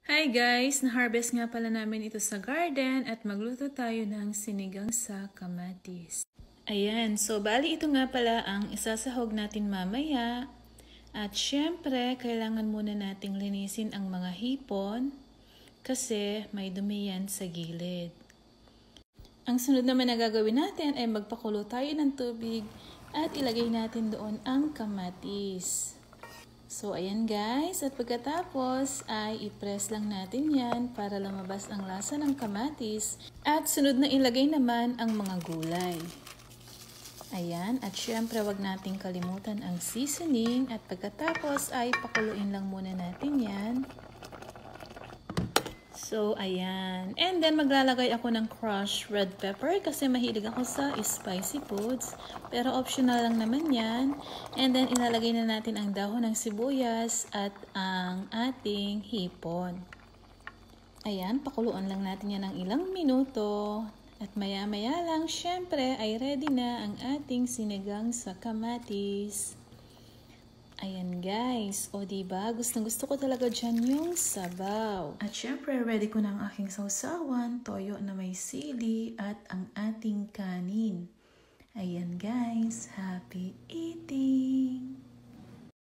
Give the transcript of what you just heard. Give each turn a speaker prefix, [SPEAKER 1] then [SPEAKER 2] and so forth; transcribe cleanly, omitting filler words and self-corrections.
[SPEAKER 1] Hi guys! Na-harvest nga pala namin ito sa garden at magluto tayo ng sinigang sa kamatis. Ayan, so bali ito nga pala ang isasahog natin mamaya. At syempre, kailangan muna nating linisin ang mga hipon kasi may dumi yan sa gilid. Ang sunod naman na gagawin natin ay magpakulo tayo ng tubig at ilagay natin doon ang kamatis. So, ayan guys. At pagkatapos ay i-press lang natin yan para lumabas ang lasa ng kamatis. At sunod na ilagay naman ang mga gulay. Ayan. At syempre wag nating kalimutan ang seasoning. At pagkatapos ay pakuluin lang muna natin yan. So, ayan. And then, maglalagay ako ng crushed red pepper kasi mahilig ako sa spicy foods. Pero optional lang naman yan. And then, ilalagay na natin ang dahon ng sibuyas at ang ating hipon. Ayan, pakuluan lang natin yan ng ilang minuto. At maya-maya lang, syempre, ay ready na ang ating sinigang sa kamatis. Ayan guys, o diba, gustong-gusto ko talaga dyan yung sabaw. At syempre, ready ko na ang aking sausawan, toyo na may sili at ang ating kanin. Ayan guys, happy eating!